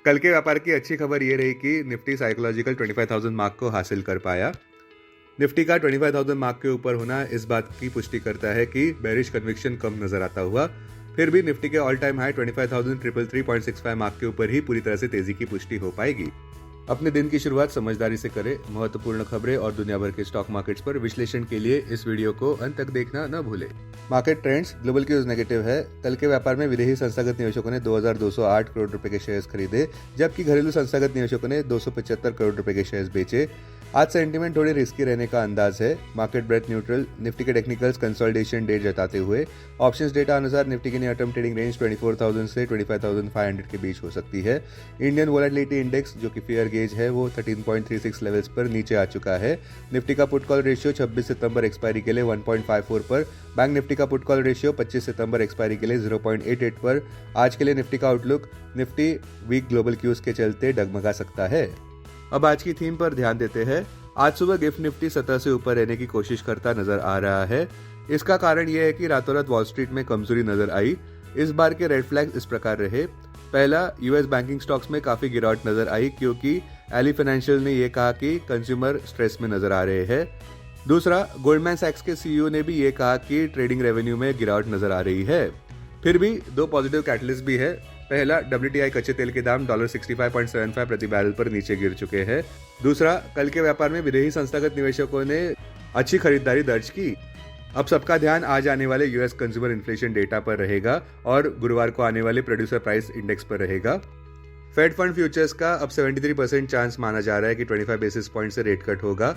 कल के व्यापार की अच्छी खबर ये रही कि निफ्टी साइकोलॉजिकल 25,000 मार्क को हासिल कर पाया। निफ्टी का 25,000 मार्क के ऊपर होना इस बात की पुष्टि करता है कि बेरिश कन्विक्शन कम नजर आता हुआ। फिर भी निफ्टी के ऑल टाइम हाई 25,333.65 मार्क के ऊपर ही पूरी तरह से तेजी की पुष्टि हो पाएगी। अपने दिन की शुरुआत समझदारी से करें। महत्वपूर्ण खबरें और दुनिया भर के स्टॉक मार्केट्स पर विश्लेषण के लिए इस वीडियो को अंत तक देखना न भूलें। Market trends. Global cues negative है। कल के व्यापार में विदेशी संस्थागत निवेशकों ने 2,208 करोड़ रुपए के शेयर्स खरीदे, जबकि घरेलू संस्थागत निवेशकों ने 275 करोड़ रुपए के शेयर्स बेचे। आज सेंटीमेंट थोड़ी रिस्की रहने का अंदाज है। Market breadth neutral. निफ्टी के टेक्निकल्स कंसोलिडेशन डेट जताते हुए ऑप्शंस डेटा अनुसार निफ्टी की नियर टर्म ट्रेडिंग रेंज 24,000 से 25,500 के बीच हो सकती है। इंडियन वोलेटिलिटी इंडेक्स जो कि फेयर गेज है वो 13.36 लेवल्स पर नीचे आ चुका है। निफ्टी का पुट कॉल रेशियो 26 सितंबर एक्सपायरी के लिए 1.54 पर। बैंक निफ्टी का पुट कॉल रेशियो 25 सितंबर एक्सपायरी के लिए 0.88 पर। आज के लिए निफ्टी का outlook. Nifty weak global cues के चलते डगमगा सकता है। अब आज की थीम पर ध्यान देते हैं। आज सुबह गिफ्ट निफ्टी 70 से ऊपर रहने की कोशिश करता नजर आ रहा है। इसका कारण यह है कि रातों रात वॉल स्ट्रीट में कमजोरी नजर आई। इस बार के रेड फ्लैग्स इस प्रकार रहे। पहला, यूएस बैंकिंग स्टॉक्स में काफी गिरावट नजर आई क्योंकि एली फाइनेंशियल ने यह कहा कि कंज्यूमर स्ट्रेस में नजर आ रहे हैं। दूसरा, गोल्डमैन सैक्स के सीईओ ने भी ये कहा कि ट्रेडिंग रेवेन्यू में गिरावट नजर आ रही है। फिर भी दो पॉजिटिव कैटलिस्ट भी है। पहला, WTI कच्चे तेल के दाम $65.75 प्रति बैरल पर नीचे गिर चुके हैं। दूसरा, कल के व्यापार में विदेशी संस्थागत निवेशकों ने अच्छी खरीदारी दर्ज की। अब सबका ध्यान आज आने वाले यूएस कंज्यूमर इन्फ्लेशन डेटा पर रहेगा और गुरुवार को आने वाले प्रोड्यूसर प्राइस इंडेक्स पर रहेगा। फेड फंड फ्यूचर्स का अब 73% चांस माना जा रहा है कि 25 बेसिस पॉइंट से रेट कट होगा।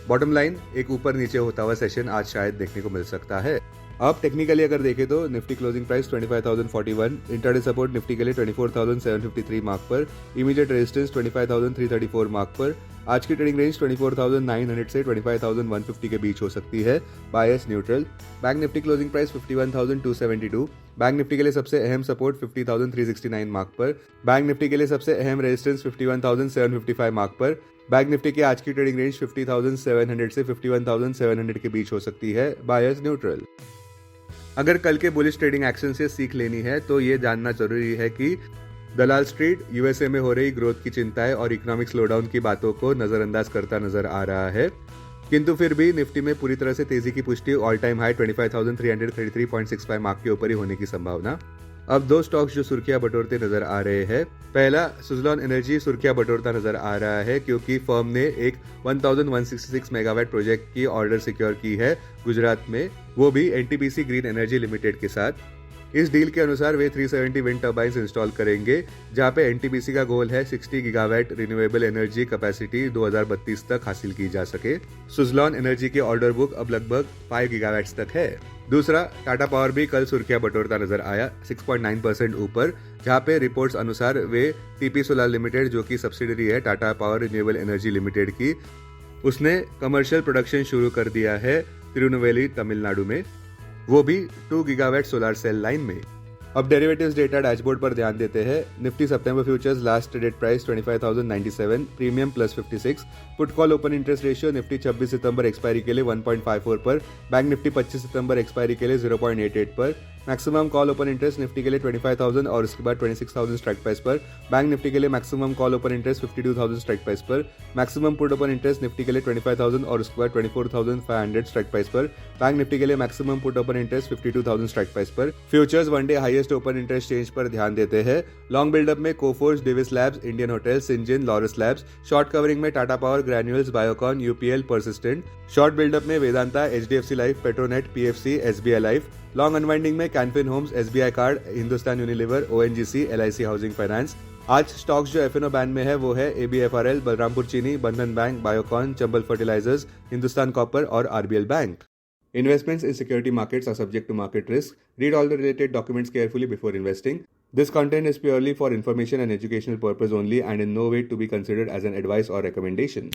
बॉटम लाइन, एक ऊपर नीचे होता हुआ सेशन आज शायद देखने को मिल सकता है। अब टेक्निकली अगर देखें तो Nifty closing price 25,041, intraday support Nifty के लिए 24,753 मार्क पर, इमीडिएट रेजिस्टेंस 25,334 मार्क पर। आज की ट्रेडिंग रेंज 24,900 से 25,150 के बीच हो सकती है। Bias neutral. Bank Nifty closing price 51,272, bank Nifty के लिए सबसे अहम सपोर्ट 50,369 मार्क पर, बैंक निफ्टी के लिए सबसे अहम रेजिस्टेंस 51,755 मार्क पर। बैंक निफ्टी की आज की ट्रेडिंग रेंज 50,700 से 51,700 के बीच हो सकती है। Bias neutral. अगर कल के बुलिश ट्रेडिंग एक्शन से सीख लेनी है तो ये जानना जरूरी है कि दलाल स्ट्रीट यूएसए में हो रही ग्रोथ की चिंताएं और इकोनॉमिक स्लोडाउन की बातों को नजरअंदाज करता नजर आ रहा है। किंतु फिर भी निफ्टी में पूरी तरह से तेजी की पुष्टि ऑल टाइम हाई 25,333.65 मार्क के ऊपर ही होने की संभावना। अब दो स्टॉक्स जो सुर्खियां बटोरते नजर आ रहे हैं। पहला, सुजलॉन एनर्जी सुर्खियां बटोरता नजर आ रहा है क्योंकि फर्म ने एक 1166 मेगावाट प्रोजेक्ट की ऑर्डर सिक्योर की है गुजरात में, वो भी एनटीपीसी ग्रीन एनर्जी लिमिटेड के साथ। इस डील के अनुसार वे 370 विंड टर्बाइंस इंस्टॉल करेंगे, जहां पे एनटीपीसी का गोल है 60 गीगावाट रिन्यूएबल एनर्जी कैपेसिटी 2032 तक हासिल की जा सके। सुजलॉन एनर्जी की ऑर्डर बुक अब लगभग 5 गीगावाट तक है। दूसरा, टाटा पावर भी कल सुर्खियां बटोरता नजर आया 6.9% ऊपर, जहां पे रिपोर्ट्स अनुसार वे टीपी सोलर लिमिटेड जो कि सब्सिडरी है Tata power renewable energy limited की, उसने कमर्शियल प्रोडक्शन शुरू कर दिया है तिरुनेलवेली तमिलनाडु में, वो भी 2 गीगावाट सोलर सेल लाइन में। अब डेरिवेटिव्स डेटा डैशबोर्ड पर ध्यान देते हैं। निफ्टी सितंबर futures last traded price 25,097, premium +56। Put call open interest ratio Nifty 26 सितंबर एक्सपायरी के लिए 1.54 पर, बैंक निफ्टी 25 सितंबर एक्सपायरी के लिए 0.88 पर। Maximum call open interest Nifty के लिए 25,000 और उसके बाद 26,000 स्ट्राइक प्राइस पर। बैंक निफ्टी के लिए maximum call open interest 52,000 strike price पर। Maximum put open interest Nifty के लिए 25,000 और उसके बाद 24,500 स्ट्राइक प्राइस पर। बैंक निफ्टी के लिए maximum put open interest 52,000 strike price पर। Futures one day highest open interest change पर ध्यान देते हैं। लॉन्ग बिल्डअप में Coforge, Divi's labs, Indian hotel, Syngene, Laurus labs. Short covering में Tata power, Granules, Biocon, UPL, Persistent. Short buildup में Vedanta, HDFC life, Petronet, PFC, SBI life. Long unwinding में Can Fin homes, SBI card, Hindustan Unilever, ONGC, LIC housing finance. आज stocks जो एफएनओ बैन में है वो है ABFRL, Balrampur Chini, Bandhan bank, Biocon, Chambal fertilisers, Hindustan copper और RBL bank. Investments in security markets are subject to market risk. Read all the related documents carefully before investing. This content is purely for information and educational purpose only and in no way to be considered as an advice or recommendation.